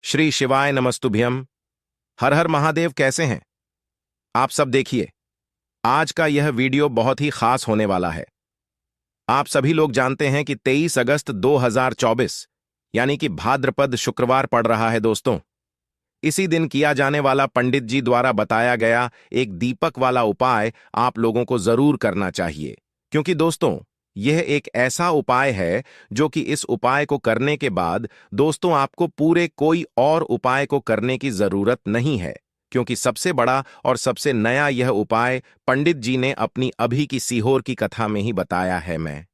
श्री शिवाय नमस्तुभ्यम। हर हर महादेव। कैसे हैं आप सब? देखिए, आज का यह वीडियो बहुत ही खास होने वाला है। आप सभी लोग जानते हैं कि 23 अगस्त 2024 यानी कि भाद्रपद शुक्रवार पड़ रहा है दोस्तों। इसी दिन किया जाने वाला पंडित जी द्वारा बताया गया एक दीपक वाला उपाय आप लोगों को जरूर करना चाहिए, क्योंकि दोस्तों यह एक ऐसा उपाय है जो कि इस उपाय को करने के बाद दोस्तों आपको पूरे कोई और उपाय को करने की जरूरत नहीं है, क्योंकि सबसे बड़ा और सबसे नया यह उपाय पंडित जी ने अपनी अभी की सीहोर की कथा में ही बताया है। मैं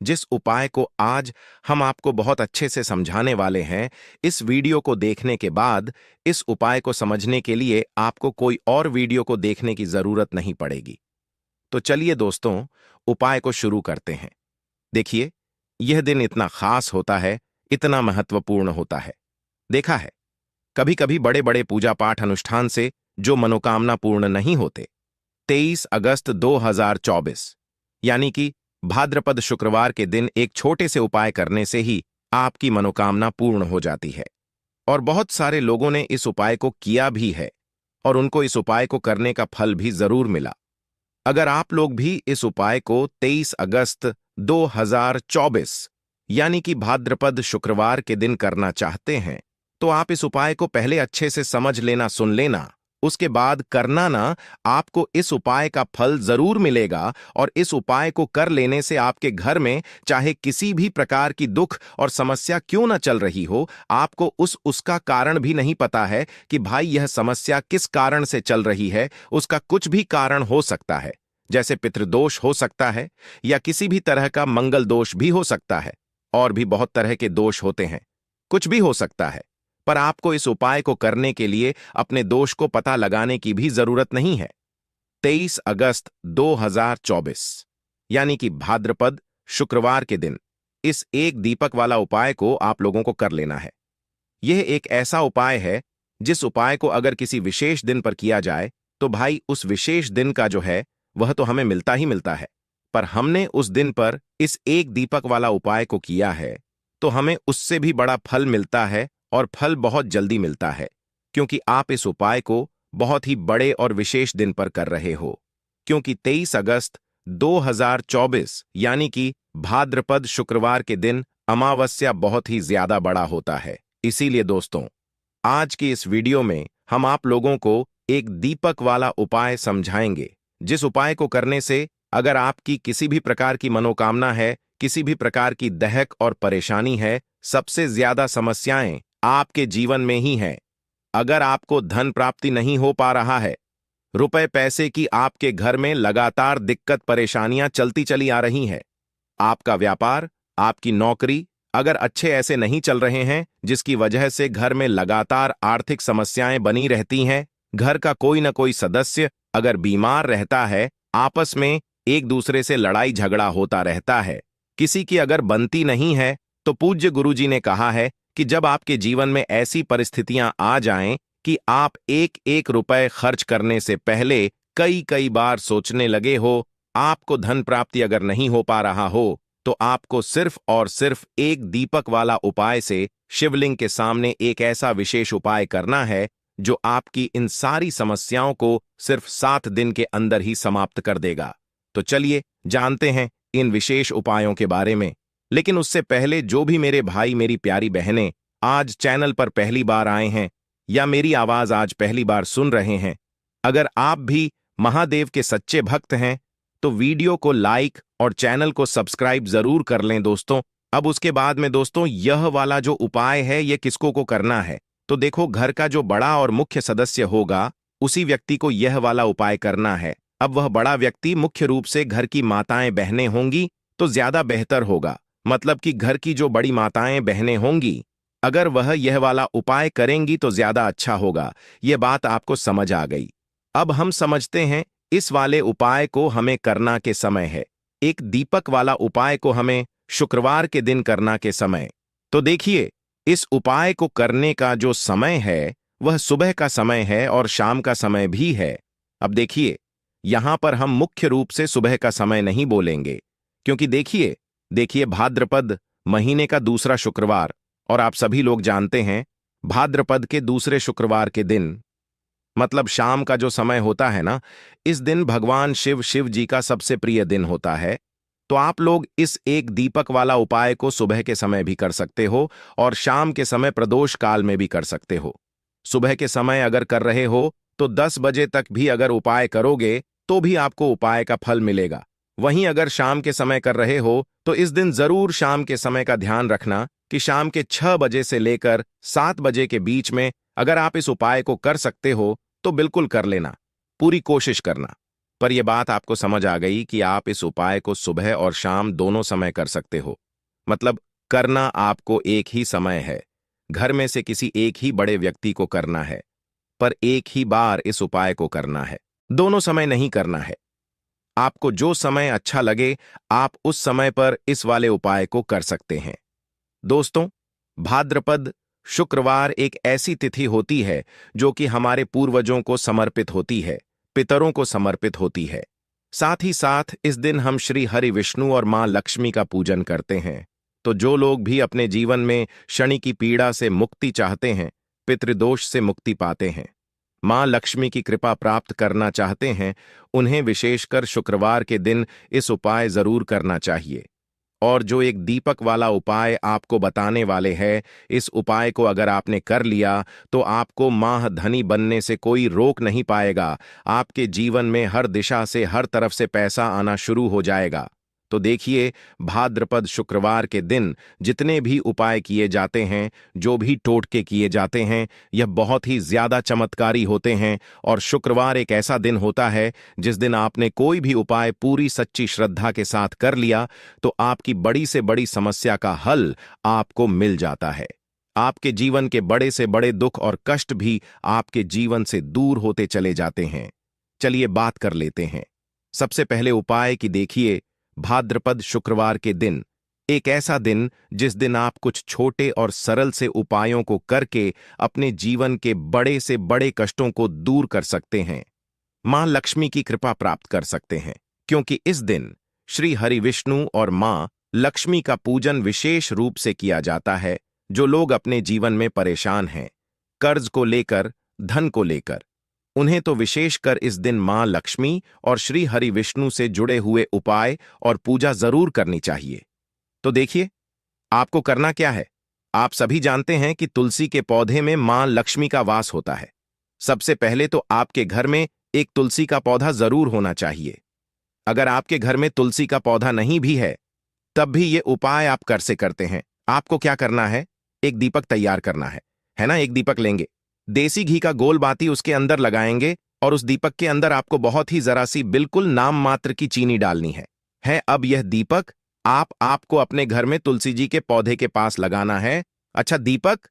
जिस उपाय को आज हम आपको बहुत अच्छे से समझाने वाले हैं, इस वीडियो को देखने के बाद इस उपाय को समझने के लिए आपको कोई और वीडियो को देखने की जरूरत नहीं पड़ेगी। तो चलिए दोस्तों, उपाय को शुरू करते हैं। देखिए, यह दिन इतना खास होता है, इतना महत्वपूर्ण होता है। देखा है, कभी कभी बड़े बड़े पूजा पाठ अनुष्ठान से जो मनोकामना पूर्ण नहीं होते, 23 अगस्त 2024 यानी कि भाद्रपद शुक्रवार के दिन एक छोटे से उपाय करने से ही आपकी मनोकामना पूर्ण हो जाती है। और बहुत सारे लोगों ने इस उपाय को किया भी है और उनको इस उपाय को करने का फल भी जरूर मिला। अगर आप लोग भी इस उपाय को 23 अगस्त 2024 यानी कि भाद्रपद शुक्रवार के दिन करना चाहते हैं, तो आप इस उपाय को पहले अच्छे से समझ लेना, सुन लेना, उसके बाद करना ना। आपको इस उपाय का फल जरूर मिलेगा और इस उपाय को कर लेने से आपके घर में चाहे किसी भी प्रकार की दुख और समस्या क्यों ना चल रही हो, आपको उसका कारण भी नहीं पता है कि भाई यह समस्या किस कारण से चल रही है। उसका कुछ भी कारण हो सकता है, जैसे पितृदोष हो सकता है या किसी भी तरह का मंगल दोष भी हो सकता है, और भी बहुत तरह के दोष होते हैं, कुछ भी हो सकता है। पर आपको इस उपाय को करने के लिए अपने दोष को पता लगाने की भी जरूरत नहीं है। 23 अगस्त 2024 यानी कि भाद्रपद शुक्रवार के दिन इस एक दीपक वाला उपाय को आप लोगों को कर लेना है। यह एक ऐसा उपाय है जिस उपाय को अगर किसी विशेष दिन पर किया जाए तो भाई उस विशेष दिन का जो है वह तो हमें मिलता ही मिलता है, पर हमने उस दिन पर इस एक दीपक वाला उपाय को किया है तो हमें उससे भी बड़ा फल मिलता है, और फल बहुत जल्दी मिलता है, क्योंकि आप इस उपाय को बहुत ही बड़े और विशेष दिन पर कर रहे हो। क्योंकि 23 अगस्त 2024 यानी कि भाद्रपद शुक्रवार के दिन अमावस्या बहुत ही ज्यादा बड़ा होता है। इसीलिए दोस्तों, आज की इस वीडियो में हम आप लोगों को एक दीपक वाला उपाय समझाएंगे, जिस उपाय को करने से अगर आपकी किसी भी प्रकार की मनोकामना है, किसी भी प्रकार की दहक और परेशानी है, सबसे ज्यादा समस्याएं आपके जीवन में ही हैं। अगर आपको धन प्राप्ति नहीं हो पा रहा है, रुपए पैसे की आपके घर में लगातार दिक्कत परेशानियां चलती चली आ रही हैं, आपका व्यापार, आपकी नौकरी अगर अच्छे ऐसे नहीं चल रहे हैं, जिसकी वजह से घर में लगातार आर्थिक समस्याएं बनी रहती हैं, घर का कोई न कोई सदस्य अगर बीमार रहता है, आपस में एक दूसरे से लड़ाई झगड़ा होता रहता है, किसी की अगर बनती नहीं है, तो पूज्य गुरुजी ने कहा है कि जब आपके जीवन में ऐसी परिस्थितियां आ जाएं कि आप एक एक रुपए खर्च करने से पहले कई कई बार सोचने लगे हो, आपको धन प्राप्ति अगर नहीं हो पा रहा हो, तो आपको सिर्फ और सिर्फ एक दीपक वाला उपाय से शिवलिंग के सामने एक ऐसा विशेष उपाय करना है जो आपकी इन सारी समस्याओं को सिर्फ 7 दिन के अंदर ही समाप्त कर देगा। तो चलिए जानते हैं इन विशेष उपायों के बारे में। लेकिन उससे पहले जो भी मेरे भाई मेरी प्यारी बहनें आज चैनल पर पहली बार आए हैं या मेरी आवाज आज पहली बार सुन रहे हैं, अगर आप भी महादेव के सच्चे भक्त हैं तो वीडियो को लाइक और चैनल को सब्सक्राइब जरूर कर लें दोस्तों। अब उसके बाद में दोस्तों, यह वाला जो उपाय है ये किसको को करना है, तो देखो, घर का जो बड़ा और मुख्य सदस्य होगा उसी व्यक्ति को यह वाला उपाय करना है। अब वह बड़ा व्यक्ति मुख्य रूप से घर की माताएं बहनें होंगी तो ज्यादा बेहतर होगा, मतलब कि घर की जो बड़ी माताएं बहनें होंगी, अगर वह यह वाला उपाय करेंगी तो ज्यादा अच्छा होगा। यह बात आपको समझ आ गई। अब हम समझते हैं इस वाले उपाय को हमें करना के समय है। एक दीपक वाला उपाय को हमें शुक्रवार के दिन करना के समय। तो देखिए, इस उपाय को करने का जो समय है वह सुबह का समय है और शाम का समय भी है। अब देखिए, यहां पर हम मुख्य रूप से सुबह का समय नहीं बोलेंगे, क्योंकि देखिए भाद्रपद महीने का दूसरा शुक्रवार, और आप सभी लोग जानते हैं भाद्रपद के दूसरे शुक्रवार के दिन, मतलब शाम का जो समय होता है ना, इस दिन भगवान शिव जी का सबसे प्रिय दिन होता है। तो आप लोग इस एक दीपक वाला उपाय को सुबह के समय भी कर सकते हो और शाम के समय प्रदोष काल में भी कर सकते हो। सुबह के समय अगर कर रहे हो तो 10 बजे तक भी अगर उपाय करोगे तो भी आपको उपाय का फल मिलेगा। वहीं अगर शाम के समय कर रहे हो तो इस दिन जरूर शाम के समय का ध्यान रखना कि शाम के 6 बजे से लेकर 7 बजे के बीच में अगर आप इस उपाय को कर सकते हो तो बिल्कुल कर लेना, पूरी कोशिश करना। पर यह बात आपको समझ आ गई कि आप इस उपाय को सुबह और शाम दोनों समय कर सकते हो। मतलब करना आपको एक ही समय है, घर में से किसी एक ही बड़े व्यक्ति को करना है, पर एक ही बार इस उपाय को करना है, दोनों समय नहीं करना है। आपको जो समय अच्छा लगे आप उस समय पर इस वाले उपाय को कर सकते हैं। दोस्तों, भाद्रपद शुक्रवार एक ऐसी तिथि होती है जो कि हमारे पूर्वजों को समर्पित होती है, पितरों को समर्पित होती है। साथ ही साथ इस दिन हम श्री हरि विष्णु और मां लक्ष्मी का पूजन करते हैं। तो जो लोग भी अपने जीवन में शनि की पीड़ा से मुक्ति चाहते हैं, पितृदोष से मुक्ति पाते हैं, मां लक्ष्मी की कृपा प्राप्त करना चाहते हैं, उन्हें विशेषकर शुक्रवार के दिन इस उपाय जरूर करना चाहिए। और जो एक दीपक वाला उपाय आपको बताने वाले हैं, इस उपाय को अगर आपने कर लिया तो आपको माह धनी बनने से कोई रोक नहीं पाएगा। आपके जीवन में हर दिशा से हर तरफ से पैसा आना शुरू हो जाएगा। तो देखिए, भाद्रपद शुक्रवार के दिन जितने भी उपाय किए जाते हैं, जो भी टोटके किए जाते हैं, यह बहुत ही ज्यादा चमत्कारी होते हैं। और शुक्रवार एक ऐसा दिन होता है जिस दिन आपने कोई भी उपाय पूरी सच्ची श्रद्धा के साथ कर लिया तो आपकी बड़ी से बड़ी समस्या का हल आपको मिल जाता है। आपके जीवन के बड़े से बड़े दुख और कष्ट भी आपके जीवन से दूर होते चले जाते हैं। चलिए बात कर लेते हैं। सबसे पहले उपाय की देखिए, भाद्रपद शुक्रवार के दिन, एक ऐसा दिन जिस दिन आप कुछ छोटे और सरल से उपायों को करके अपने जीवन के बड़े से बड़े कष्टों को दूर कर सकते हैं, मां लक्ष्मी की कृपा प्राप्त कर सकते हैं। क्योंकि इस दिन श्री हरि विष्णु और मां लक्ष्मी का पूजन विशेष रूप से किया जाता है। जो लोग अपने जीवन में परेशान हैं, कर्ज को लेकर, धन को लेकर, उन्हें तो विशेषकर इस दिन मां लक्ष्मी और श्री हरि विष्णु से जुड़े हुए उपाय और पूजा जरूर करनी चाहिए। तो देखिए, आपको करना क्या है। आप सभी जानते हैं कि तुलसी के पौधे में मां लक्ष्मी का वास होता है। सबसे पहले तो आपके घर में एक तुलसी का पौधा जरूर होना चाहिए। अगर आपके घर में तुलसी का पौधा नहीं भी है तब भी ये उपाय आप कर से करते हैं। आपको क्या करना है, एक दीपक तैयार करना है ना। एक दीपक लेंगे, देसी घी का गोल बाती उसके अंदर लगाएंगे और उस दीपक के अंदर आपको बहुत ही जरा सी बिल्कुल नाम मात्र की चीनी डालनी है। अब यह दीपक आपको अपने घर में तुलसी जी के पौधे के पास लगाना है। अच्छा, दीपक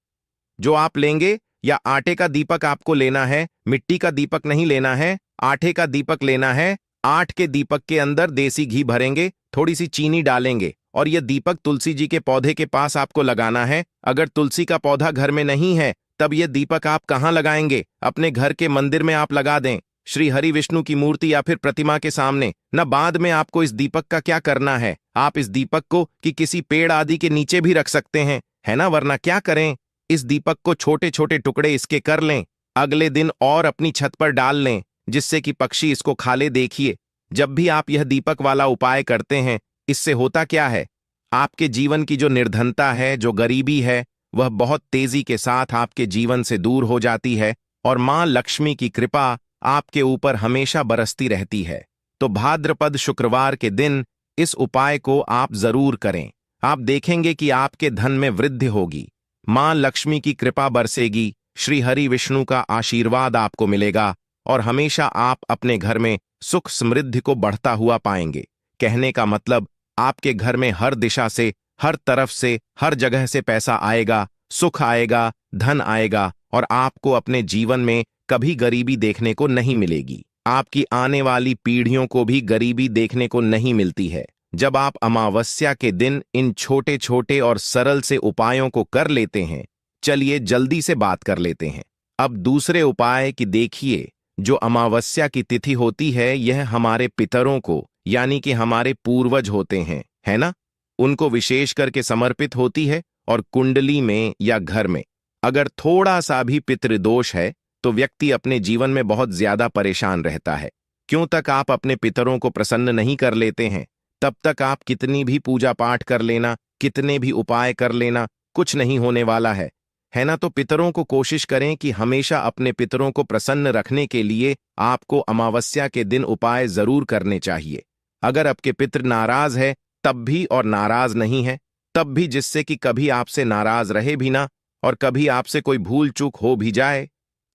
जो आप लेंगे या आटे का दीपक आपको लेना है, मिट्टी का दीपक नहीं लेना है, आटे का दीपक लेना है। आट के दीपक के अंदर देसी घी भरेंगे, थोड़ी सी चीनी डालेंगे और यह दीपक तुलसी जी के पौधे के पास आपको लगाना है। अगर तुलसी का पौधा घर में नहीं है तब यह दीपक आप कहां लगाएंगे, अपने घर के मंदिर में आप लगा दें, श्री हरि विष्णु की मूर्ति या फिर प्रतिमा के सामने न। बाद में आपको इस दीपक का क्या करना है, आप इस दीपक को किसी पेड़ आदि के नीचे भी रख सकते हैं, है ना। वरना क्या करें, इस दीपक को छोटे छोटे टुकड़े इसके कर लें, अगले दिन और अपनी छत पर डाल लें जिससे कि पक्षी इसको खा ले। देखिए, जब भी आप यह दीपक वाला उपाय करते हैं, इससे होता क्या है, आपके जीवन की जो निर्धनता है, जो गरीबी है, वह बहुत तेजी के साथ आपके जीवन से दूर हो जाती है और मां लक्ष्मी की कृपा आपके ऊपर हमेशा बरसती रहती है। तो भाद्रपद शुक्रवार के दिन इस उपाय को आप जरूर करें। आप देखेंगे कि आपके धन में वृद्धि होगी, मां लक्ष्मी की कृपा बरसेगी, श्री हरि विष्णु का आशीर्वाद आपको मिलेगा और हमेशा आप अपने घर में सुख समृद्धि को बढ़ता हुआ पाएंगे। कहने का मतलब, आपके घर में हर दिशा से, हर तरफ से, हर जगह से पैसा आएगा, सुख आएगा, धन आएगा और आपको अपने जीवन में कभी गरीबी देखने को नहीं मिलेगी। आपकी आने वाली पीढ़ियों को भी गरीबी देखने को नहीं मिलती है जब आप अमावस्या के दिन इन छोटे छोटे और सरल से उपायों को कर लेते हैं। चलिए जल्दी से बात कर लेते हैं अब दूसरे उपाय की। देखिए, जो अमावस्या की तिथि होती है, यह हमारे पितरों को यानी कि हमारे पूर्वज होते हैं, है ना, उनको विशेष करके समर्पित होती है। और कुंडली में या घर में अगर थोड़ा सा भी पितृदोष है तो व्यक्ति अपने जीवन में बहुत ज्यादा परेशान रहता है। क्यों तक आप अपने पितरों को प्रसन्न नहीं कर लेते हैं, तब तक आप कितनी भी पूजा पाठ कर लेना, कितने भी उपाय कर लेना, कुछ नहीं होने वाला है ना। तो पितरों को कोशिश करें कि हमेशा अपने पितरों को प्रसन्न रखने के लिए आपको अमावस्या के दिन उपाय जरूर करने चाहिए। अगर आपके पितर नाराज है तब भी, और नाराज नहीं है तब भी, जिससे कि कभी आपसे नाराज रहे भी ना और कभी आपसे कोई भूल चूक हो भी जाए,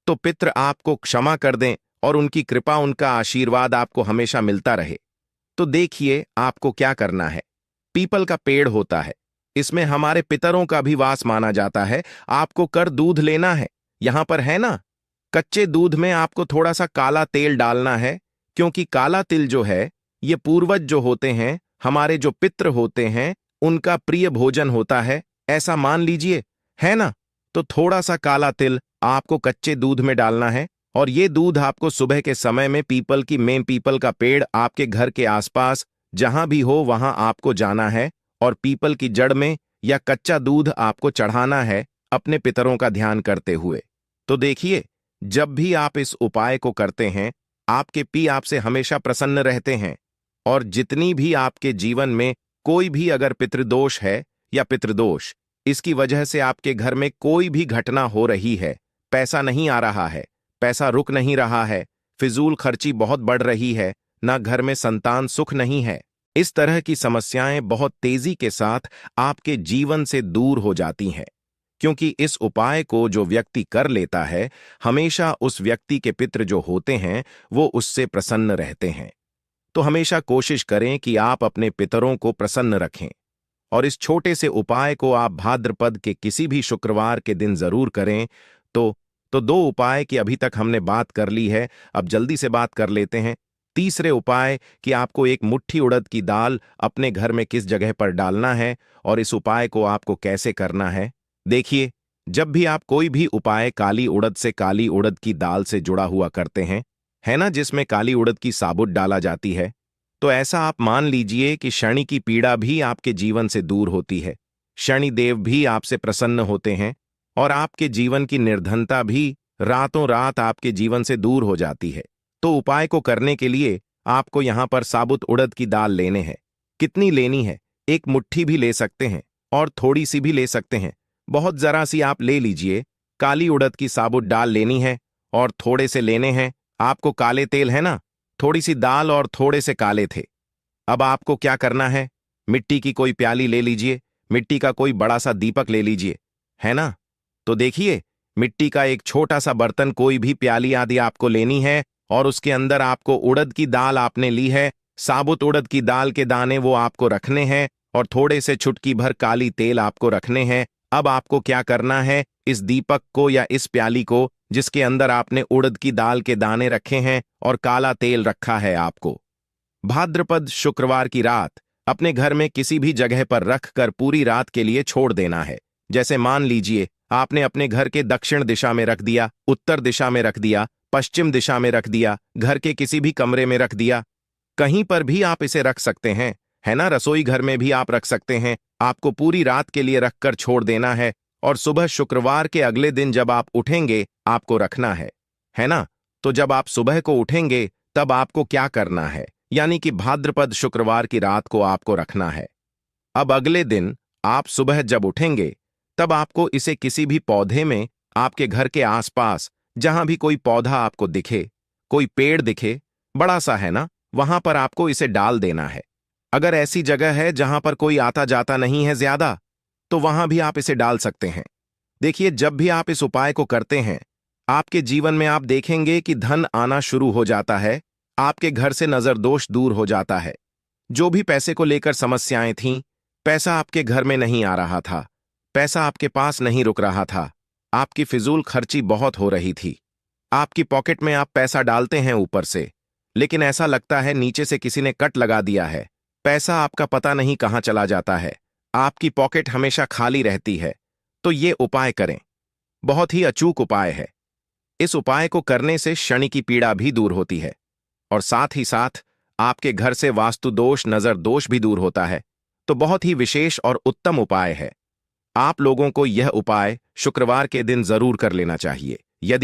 तो पितर आपको क्षमा कर दें और उनकी कृपा, उनका आशीर्वाद आपको हमेशा मिलता रहे। तो देखिए आपको क्या करना है। पीपल का पेड़ होता है, इसमें हमारे पितरों का भी वास माना जाता है। आपको कर दूध लेना है, यहां पर है ना, कच्चे दूध में आपको थोड़ा सा काला तेल डालना है, क्योंकि काला तिल जो है ये पूर्वज जो होते हैं, हमारे जो पितृ होते हैं, उनका प्रिय भोजन होता है, ऐसा मान लीजिए, है ना। तो थोड़ा सा काला तिल आपको कच्चे दूध में डालना है और ये दूध आपको सुबह के समय में पीपल का पेड़ आपके घर के आसपास जहां भी हो वहां आपको जाना है और पीपल की जड़ में या कच्चा दूध आपको चढ़ाना है अपने पितरों का ध्यान करते हुए। तो देखिए, जब भी आप इस उपाय को करते हैं, आपके पी आपसे हमेशा प्रसन्न रहते हैं। और जितनी भी आपके जीवन में कोई भी अगर पितृदोष है या पितृदोष, इसकी वजह से आपके घर में कोई भी घटना हो रही है, पैसा नहीं आ रहा है, पैसा रुक नहीं रहा है, फिजूल खर्ची बहुत बढ़ रही है, ना घर में संतान सुख नहीं है, इस तरह की समस्याएं बहुत तेजी के साथ आपके जीवन से दूर हो जाती हैं। क्योंकि इस उपाय को जो व्यक्ति कर लेता है, हमेशा उस व्यक्ति के पितृ जो होते हैं वो उससे प्रसन्न रहते हैं। तो हमेशा कोशिश करें कि आप अपने पितरों को प्रसन्न रखें और इस छोटे से उपाय को आप भाद्रपद के किसी भी शुक्रवार के दिन जरूर करें। तो दो उपाय की अभी तक हमने बात कर ली है, अब जल्दी से बात कर लेते हैं तीसरे उपाय कि आपको एक मुट्ठी उड़द की दाल अपने घर में किस जगह पर डालना है और इस उपाय को आपको कैसे करना है। देखिए, जब भी आप कोई भी उपाय काली उड़द से, काली उड़द की दाल से जुड़ा हुआ करते हैं, है ना, जिसमें काली उड़द की साबुत डाला जाती है, तो ऐसा आप मान लीजिए कि शनि की पीड़ा भी आपके जीवन से दूर होती है, शनि देव भी आपसे प्रसन्न होते हैं और आपके जीवन की निर्धनता भी रातों रात आपके जीवन से दूर हो जाती है। तो उपाय को करने के लिए आपको यहां पर साबुत उड़द की दाल लेने हैं। कितनी लेनी है? एक मुट्ठी भी ले सकते हैं और थोड़ी सी भी ले सकते हैं, बहुत जरा सी आप ले लीजिए। काली उड़द की साबुत दाल लेनी है और थोड़े से लेने हैं आपको काले तेल, है ना, थोड़ी सी दाल और थोड़े से काले थे। अब आपको क्या करना है, मिट्टी की कोई प्याली ले लीजिए, मिट्टी का कोई बड़ा सा दीपक ले लीजिए, है ना। तो देखिए, मिट्टी का एक छोटा सा बर्तन, कोई भी प्याली आदि आपको लेनी है और उसके अंदर आपको उड़द की दाल आपने ली है, साबुत उड़द की दाल के दाने वो आपको रखने हैं और थोड़े से चुटकी भर काली तेल आपको रखने हैं। अब आपको क्या करना है, इस दीपक को या इस प्याली को जिसके अंदर आपने उड़द की दाल के दाने रखे हैं और काला तेल रखा है, आपको भाद्रपद शुक्रवार की रात अपने घर में किसी भी जगह पर रखकर पूरी रात के लिए छोड़ देना है। जैसे मान लीजिए आपने अपने घर के दक्षिण दिशा में रख दिया, उत्तर दिशा में रख दिया, पश्चिम दिशा में रख दिया, घर के किसी भी कमरे में रख दिया, कहीं पर भी आप इसे रख सकते हैं, है ना, रसोई घर में भी आप रख सकते हैं। आपको पूरी रात के लिए रखकर छोड़ देना है और सुबह शुक्रवार के अगले दिन जब आप उठेंगे आपको रखना है ना। तो जब आप सुबह को उठेंगे तब आपको क्या करना है, यानी कि भाद्रपद शुक्रवार की रात को आपको रखना है। अब अगले दिन आप सुबह जब उठेंगे तब आपको इसे किसी भी पौधे में, आपके घर के आसपास जहां भी कोई पौधा आपको दिखे, कोई पेड़ दिखे बड़ा सा, है ना, वहां पर आपको इसे डाल देना है। अगर ऐसी जगह है जहां पर कोई आता जाता नहीं है ज्यादा, तो वहां भी आप इसे डाल सकते हैं। देखिए, जब भी आप इस उपाय को करते हैं, आपके जीवन में आप देखेंगे कि धन आना शुरू हो जाता है, आपके घर से नजर दोष दूर हो जाता है। जो भी पैसे को लेकर समस्याएं थीं, पैसा आपके घर में नहीं आ रहा था, पैसा आपके पास नहीं रुक रहा था, आपकी फिजूल खर्ची बहुत हो रही थी, आपकी पॉकेट में आप पैसा डालते हैं ऊपर से, लेकिन ऐसा लगता है नीचे से किसी ने कट लगा दिया है, पैसा आपका पता नहीं कहां चला जाता है, आपकी पॉकेट हमेशा खाली रहती है। तो ये उपाय करें, बहुत ही अचूक उपाय है। इस उपाय को करने से शनि की पीड़ा भी दूर होती है और साथ ही साथ आपके घर से वास्तु दोष, नजर दोष भी दूर होता है। तो बहुत ही विशेष और उत्तम उपाय है। आप लोगों को यह उपाय शुक्रवार के दिन जरूर कर लेना चाहिए।